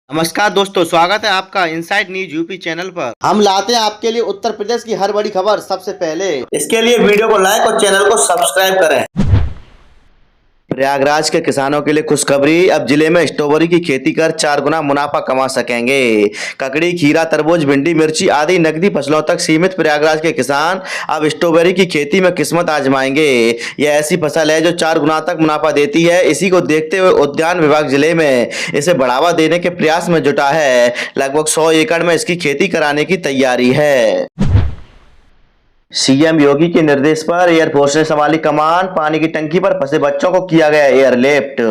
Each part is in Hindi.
नमस्कार दोस्तों, स्वागत है आपका इनसाइड न्यूज यूपी चैनल पर। हम लाते हैं आपके लिए उत्तर प्रदेश की हर बड़ी खबर सबसे पहले। इसके लिए वीडियो को लाइक और चैनल को सब्सक्राइब करें। प्रयागराज के किसानों के लिए खुशखबरी, अब जिले में स्ट्रॉबेरी की खेती कर 4 गुना मुनाफा कमा सकेंगे। ककड़ी, खीरा, तरबूज, भिंडी, मिर्ची आदि नकदी फसलों तक सीमित प्रयागराज के किसान अब स्ट्रॉबेरी की खेती में किस्मत आजमाएंगे। यह ऐसी फसल है जो 4 गुना तक मुनाफा देती है। इसी को देखते हुए उद्यान विभाग जिले में इसे बढ़ावा देने के प्रयास में जुटा है। लगभग 100 एकड़ में इसकी खेती कराने की तैयारी है। सीएम योगी के निर्देश पर एयरफोर्स ने संभाली कमान, पानी की टंकी पर फंसे बच्चों को किया गया एयरलिफ्ट।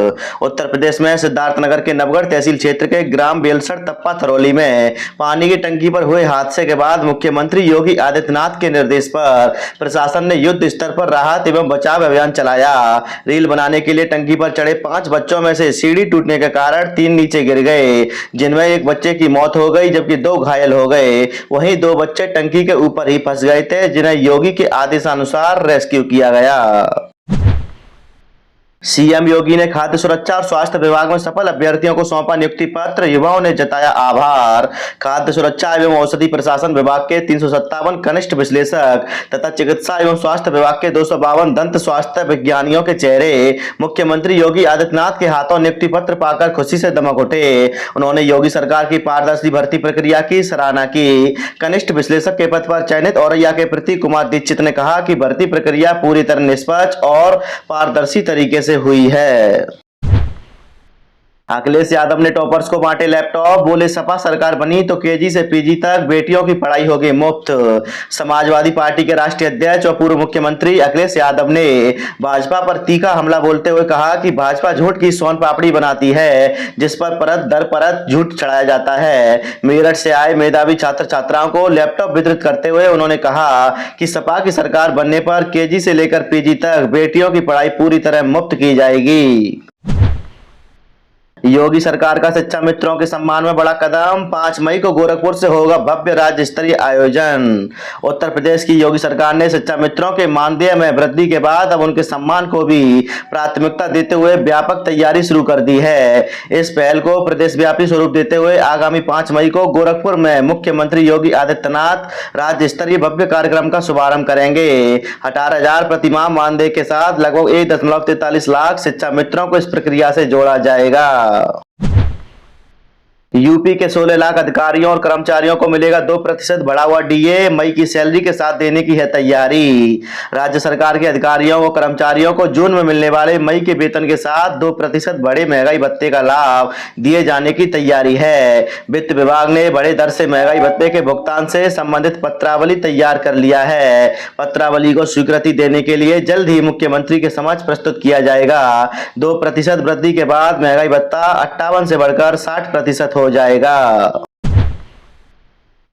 उत्तर प्रदेश में सिद्धार्थनगर के नवगढ़ तहसील क्षेत्र के ग्राम बेलसर तप्पा थरौली में पानी की टंकी पर हुए हादसे के बाद मुख्यमंत्री योगी आदित्यनाथ के निर्देश पर प्रशासन ने युद्ध स्तर पर राहत एवं बचाव अभियान चलाया। रील बनाने के लिए टंकी पर चढ़े 5 बच्चों में से सीढ़ी टूटने के कारण 3 नीचे गिर गए, जिनमें एक बच्चे की मौत हो गई जबकि 2 घायल हो गए। वहीं 2 बच्चे टंकी के ऊपर ही फंस गए थे, जिन्हें योगी के आदेशानुसार रेस्क्यू किया गया। सीएम योगी ने खाद्य सुरक्षा और स्वास्थ्य विभाग में सफल अभ्यर्थियों को सौंपा नियुक्ति पत्र, युवाओं ने जताया आभार। खाद्य सुरक्षा एवं औषधि प्रशासन विभाग के 357 कनिष्ठ विश्लेषक तथा चिकित्सा एवं स्वास्थ्य विभाग के 252 दंत स्वास्थ्य विज्ञानियों के चेहरे मुख्यमंत्री योगी आदित्यनाथ के हाथों नियुक्ति पत्र पाकर खुशी से दमक उठे। उन्होंने योगी सरकार की पारदर्शी भर्ती प्रक्रिया की सराहना की। कनिष्ठ विश्लेषक के पद पर चयनित औरैया के प्रतीक कुमार दीक्षित ने कहा कि भर्ती प्रक्रिया पूरी तरह निष्पक्ष और पारदर्शी तरीके से हुई है। अखिलेश यादव ने टॉपर्स को बांटे लैपटॉप, बोले सपा सरकार बनी तो केजी से पीजी तक बेटियों की पढ़ाई होगी मुफ्त। समाजवादी पार्टी के राष्ट्रीय अध्यक्ष और पूर्व मुख्यमंत्री अखिलेश यादव ने भाजपा पर तीखा हमला बोलते हुए कहा कि भाजपा झूठ की सोन पापड़ी बनाती है, जिस पर परत दर परत झूठ चढ़ाया जाता है। मेरठ से आए मेधावी छात्र छात्राओं को लैपटॉप वितरित करते हुए उन्होंने कहा कि सपा की सरकार बनने पर केजी से लेकर पीजी तक बेटियों की पढ़ाई पूरी तरह मुफ्त की जाएगी। योगी सरकार का शिक्षा मित्रों के सम्मान में बड़ा कदम, 5 मई को गोरखपुर से होगा भव्य राज्य स्तरीय आयोजन। उत्तर प्रदेश की योगी सरकार ने शिक्षा मित्रों के मानदेय में वृद्धि के बाद अब उनके सम्मान को भी प्राथमिकता देते हुए व्यापक तैयारी शुरू कर दी है। इस पहल को प्रदेश व्यापी स्वरूप देते हुए आगामी 5 मई को गोरखपुर में मुख्यमंत्री योगी आदित्यनाथ राज्य स्तरीय भव्य कार्यक्रम का शुभारंभ करेंगे। 18,000 प्रतिमाह मानदेय के साथ लगभग 1.43 लाख शिक्षा मित्रों को इस प्रक्रिया से जोड़ा जाएगा। यूपी के 16 लाख अधिकारियों और कर्मचारियों को मिलेगा 2% बढ़ा हुआ डीए, मई की सैलरी के साथ देने की है तैयारी। राज्य सरकार के अधिकारियों और कर्मचारियों को जून में मिलने वाले मई के वेतन के साथ 2% बढ़े महंगाई भत्ते का लाभ दिए जाने की तैयारी है। वित्त विभाग ने बढ़े दर से महंगाई भत्ते के भुगतान से संबंधित पत्रावली तैयार कर लिया है। पत्रावली को स्वीकृति देने के लिए जल्द ही मुख्यमंत्री के समक्ष प्रस्तुत किया जाएगा। 2% वृद्धि के बाद महंगाई भत्ता 58 से बढ़कर 60% हो जाएगा।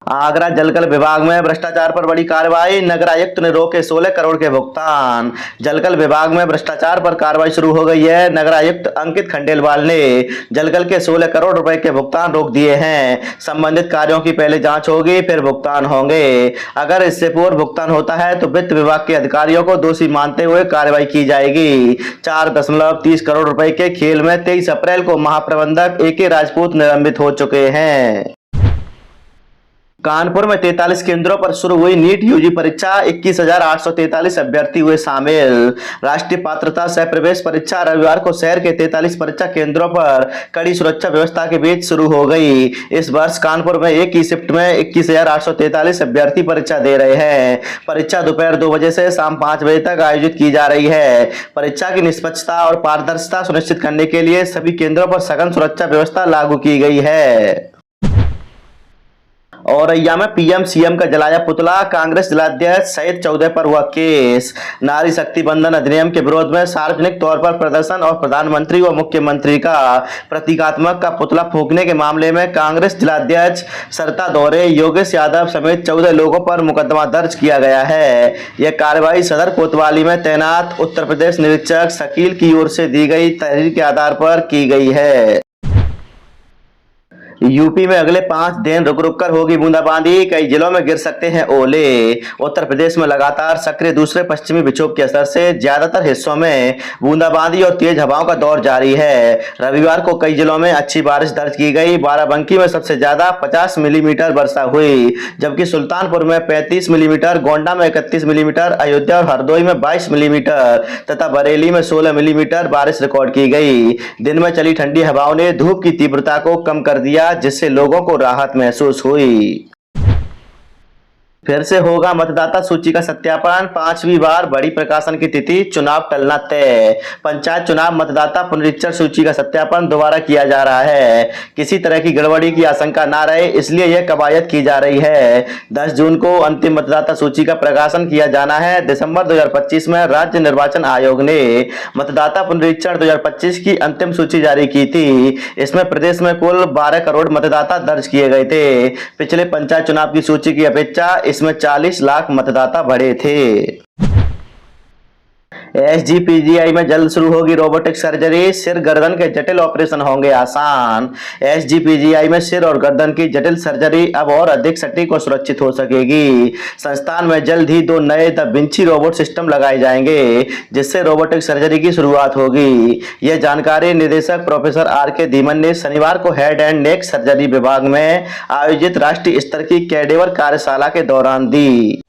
आगरा जलकल विभाग में भ्रष्टाचार पर बड़ी कार्रवाई, नगर आयुक्त ने रोके 16 करोड़ के भुगतान। जलकल विभाग में भ्रष्टाचार पर कार्रवाई शुरू हो गई है। नगर आयुक्त अंकित खंडेलवाल ने जलकल के 16 करोड़ रुपए के भुगतान रोक दिए हैं। संबंधित कार्यों की पहले जांच होगी, फिर भुगतान होंगे। अगर इससे पूर्व भुगतान होता है तो वित्त विभाग के अधिकारियों को दोषी मानते हुए कार्रवाई की जाएगी। 4.30 करोड़ रुपए के खेल में 23 अप्रैल को महाप्रबंधक AK राजपूत निलंबित हो चुके हैं। कानपुर में 43 केंद्रों पर शुरू हुई नीट यूजी परीक्षा, 21,843 अभ्यर्थी हुए शामिल। राष्ट्रीय पात्रता सह प्रवेश परीक्षा रविवार को शहर के 43 परीक्षा केंद्रों पर कड़ी सुरक्षा व्यवस्था के बीच शुरू हो गई। इस वर्ष कानपुर में एक ही शिफ्ट में 21,843 अभ्यर्थी परीक्षा दे रहे हैं। परीक्षा दोपहर 2 बजे से शाम 5 बजे तक आयोजित की जा रही है। परीक्षा की निष्पक्षता और पारदर्शिता सुनिश्चित करने के लिए सभी केंद्रों पर सघन सुरक्षा व्यवस्था लागू की गई है। औरैया में पीएम सीएम का जलाया पुतला, कांग्रेस जिलाध्यक्ष सहित 14 पर हुआ केस। नारी शक्ति बंधन अधिनियम के विरोध में सार्वजनिक तौर पर प्रदर्शन और प्रधानमंत्री व मुख्यमंत्री का प्रतीकात्मक का पुतला फूंकने के मामले में कांग्रेस जिलाध्यक्ष सरिता दौरे, योगेश यादव समेत 14 लोगों पर मुकदमा दर्ज किया गया है। यह कार्रवाई सदर कोतवाली में तैनात उत्तर प्रदेश निरीक्षक शकील की ओर से दी गई तहरीर के आधार पर की गई है। यूपी में अगले 5 दिन रुक रुक कर होगी बूंदाबांदी, कई जिलों में गिर सकते हैं ओले। उत्तर प्रदेश में लगातार सक्रिय दूसरे पश्चिमी विक्षोभ के असर से ज्यादातर हिस्सों में बूंदाबांदी और तेज हवाओं का दौर जारी है। रविवार को कई जिलों में अच्छी बारिश दर्ज की गई। बाराबंकी में सबसे ज्यादा 50 मिलीमीटर वर्षा हुई, जबकि सुल्तानपुर में 35 मिलीमीटर, गोंडा में 31 मिलीमीटर, अयोध्या और हरदोई में 22 मिलीमीटर तथा बरेली में 16 मिलीमीटर बारिश रिकॉर्ड की गई। दिन में चली ठंडी हवाओं ने धूप की तीव्रता को कम कर दिया, जिससे लोगों को राहत महसूस हुई। फिर से होगा मतदाता सूची का सत्यापन, 5वीं बार बड़ी प्रकाशन की तिथि, चुनाव टलना तय। पंचायत चुनाव मतदाता पुनरीक्षण सूची का सत्यापन दोबारा किया जा रहा है। किसी तरह की गड़बड़ी की आशंका ना रहे, इसलिए यह कवायद की जा रही है। 10 जून को अंतिम मतदाता सूची का प्रकाशन किया जाना है। दिसंबर 2025 में राज्य निर्वाचन आयोग ने मतदाता पुनरीक्षण 2025 की अंतिम सूची जारी की थी। इसमें प्रदेश में कुल 12 करोड़ मतदाता दर्ज किए गए थे। पिछले पंचायत चुनाव की सूची की अपेक्षा इसमें 40 लाख मतदाता बढ़े थे। एसजीपीजीआई में जल्द शुरू होगी रोबोटिक सर्जरी, सिर गर्दन के जटिल ऑपरेशन होंगे आसान। एसजीपीजीआई में सिर और गर्दन की जटिल सर्जरी अब और अधिक सटीक और सुरक्षित हो सकेगी। संस्थान में जल्द ही 2 नए द विंची रोबोट सिस्टम लगाए जाएंगे, जिससे रोबोटिक सर्जरी की शुरुआत होगी। यह जानकारी निदेशक प्रोफेसर आर.के. धीमन ने शनिवार को हेड एंड नेक सर्जरी विभाग में आयोजित राष्ट्रीय स्तर की कैडेवर कार्यशाला के दौरान दी।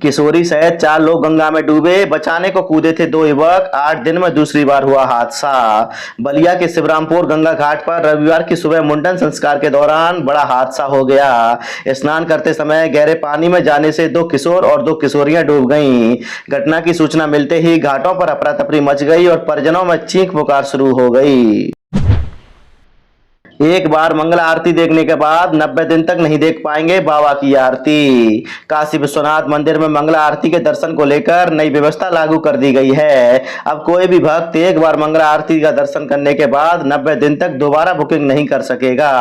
किशोरी सहित 4 लोग गंगा में डूबे, बचाने को कूदे थे 2 युवक, 8 दिन में दूसरी बार हुआ हादसा। बलिया के शिवरामपुर गंगा घाट पर रविवार की सुबह मुंडन संस्कार के दौरान बड़ा हादसा हो गया। स्नान करते समय गहरे पानी में जाने से 2 किशोर और 2 किशोरियां डूब गईं। घटना की सूचना मिलते ही घाटों पर अफरा तफरी मच गई और परिजनों में चीख पुकार शुरू हो गई। एक बार मंगला आरती देखने के बाद 90 दिन तक नहीं देख पाएंगे बाबा की आरती। काशी विश्वनाथ मंदिर में मंगला आरती के दर्शन को लेकर नई व्यवस्था लागू कर दी गई है। अब कोई भी भक्त एक बार मंगला आरती का दर्शन करने के बाद 90 दिन तक दोबारा बुकिंग नहीं कर सकेगा।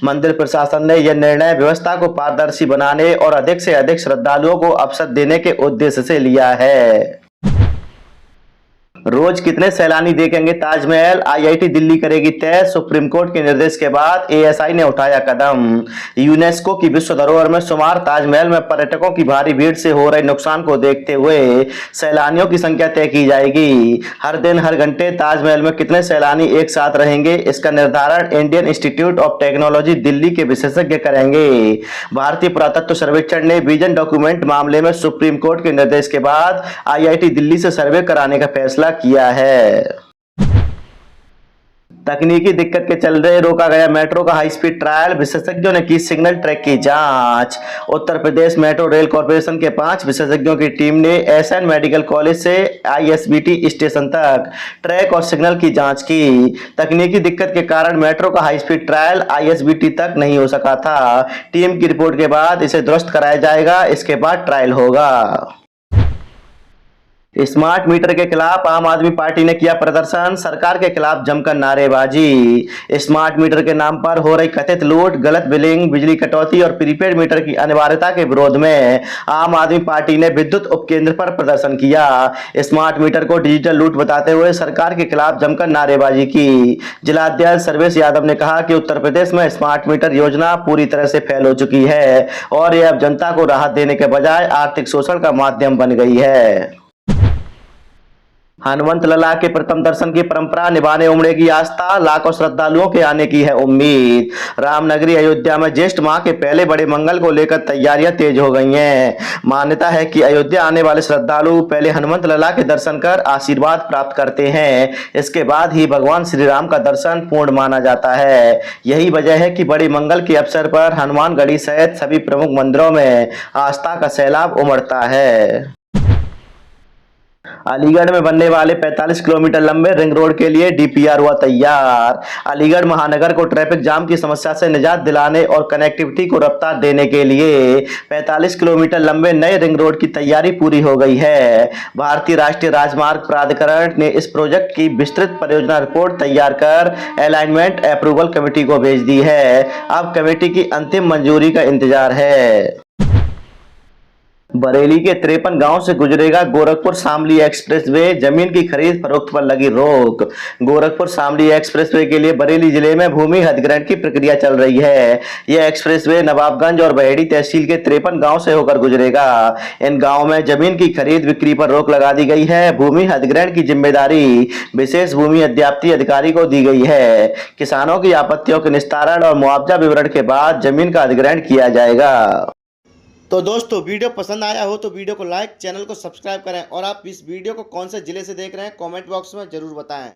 मंदिर प्रशासन ने यह निर्णय व्यवस्था को पारदर्शी बनाने और अधिक से अधिक श्रद्धालुओं को अवसर देने के उद्देश्य से लिया है। रोज कितने सैलानी देखेंगे ताजमहल, आईआईटी दिल्ली करेगी तय। सुप्रीम कोर्ट के निर्देश के बाद एएसआई ने उठाया कदम। यूनेस्को की विश्व धरोहर में शुमार ताजमहल में पर्यटकों की भारी भीड़ से हो रहे नुकसान को देखते हुए सैलानियों की संख्या तय की जाएगी। हर दिन हर घंटे ताजमहल में कितने सैलानी एक साथ रहेंगे, इसका निर्धारण Indian institute of technology Delhi के विशेषज्ञ करेंगे। भारतीय पुरातत्व सर्वेक्षण ने विजन डॉक्यूमेंट मामले में सुप्रीम कोर्ट के निर्देश के बाद आईआईटी दिल्ली से सर्वे कराने का फैसला किया है। तकनीकी दिक्कत के चलते रोका गया मेट्रो का हाई स्पीड ट्रायल, विशेषज्ञों ने की सिग्नल ट्रैक की जांच। Uttar Pradesh metro rail corporation के 5 विशेषज्ञों की टीम ने एसएन मेडिकल कॉलेज से आईएसबीटी स्टेशन तक ट्रैक और सिग्नल की जांच की। तकनीकी दिक्कत के कारण मेट्रो का हाई स्पीड ट्रायल आईएसबीटी तक नहीं हो सका था। टीम की रिपोर्ट के बाद इसे दुरुस्त कराया जाएगा, इसके बाद ट्रायल होगा। स्मार्ट मीटर के खिलाफ आम आदमी पार्टी ने किया प्रदर्शन, सरकार के खिलाफ जमकर नारेबाजी। स्मार्ट मीटर के नाम पर हो रही कथित लूट, गलत बिलिंग, बिजली कटौती और प्रीपेड मीटर की अनिवार्यता के विरोध में आम आदमी पार्टी ने विद्युत उपकेंद्र पर प्रदर्शन किया। स्मार्ट मीटर को डिजिटल लूट बताते हुए सरकार के खिलाफ जमकर नारेबाजी की। जिलाध्यक्ष सर्वेश यादव ने कहा कि उत्तर प्रदेश में स्मार्ट मीटर योजना पूरी तरह से फैल हो चुकी है और यह अब जनता को राहत देने के बजाय आर्थिक शोषण का माध्यम बन गई है। हनुमंत लला के प्रथम दर्शन की परंपरा निभाने उमड़ेगी आस्था, लाखों श्रद्धालुओं के आने की है उम्मीद। रामनगरी अयोध्या में ज्येष्ठ माह के पहले बड़े मंगल को लेकर तैयारियां तेज हो गई हैं। मान्यता है कि अयोध्या आने वाले श्रद्धालु पहले हनुमंत लला के दर्शन कर आशीर्वाद प्राप्त करते हैं, इसके बाद ही भगवान श्री राम का दर्शन पूर्ण माना जाता है। यही वजह है कि बड़े मंगल के अवसर पर हनुमानगढ़ी सहित सभी प्रमुख मंदिरों में आस्था का सैलाब उमड़ता है। अलीगढ़ में बनने वाले 45 किलोमीटर लंबे रिंग रोड के लिए डीपीआर हुआ तैयार। अलीगढ़ महानगर को ट्रैफिक जाम की समस्या से निजात दिलाने और कनेक्टिविटी को रफ्तार देने के लिए 45 किलोमीटर लंबे नए रिंग रोड की तैयारी पूरी हो गई है। भारतीय राष्ट्रीय राजमार्ग प्राधिकरण ने इस प्रोजेक्ट की विस्तृत परियोजना रिपोर्ट तैयार कर अलाइनमेंट अप्रूवल कमेटी को भेज दी है। अब कमेटी की अंतिम मंजूरी का इंतजार है। बरेली के 53 गांव से गुजरेगा गोरखपुर शामली एक्सप्रेसवे, जमीन की खरीद फरोख्त पर लगी रोक। गोरखपुर शामली एक्सप्रेसवे के लिए बरेली जिले में भूमि अधिग्रहण की प्रक्रिया चल रही है। यह एक्सप्रेसवे नवाबगंज और बहेड़ी तहसील के 53 गांव से होकर गुजरेगा। इन गांवों में जमीन की खरीद बिक्री पर रोक लगा दी गई है। भूमि अधिग्रहण की जिम्मेदारी विशेष भूमि अध्याप्ति अधिकारी को दी गई है। किसानों की आपत्तियों के निस्तारण और मुआवजा विवरण के बाद जमीन का अधिग्रहण किया जाएगा। तो दोस्तों, वीडियो पसंद आया हो तो वीडियो को लाइक, चैनल को सब्सक्राइब करें और आप इस वीडियो को कौन से जिले से देख रहे हैं कमेंट बॉक्स में जरूर बताएं।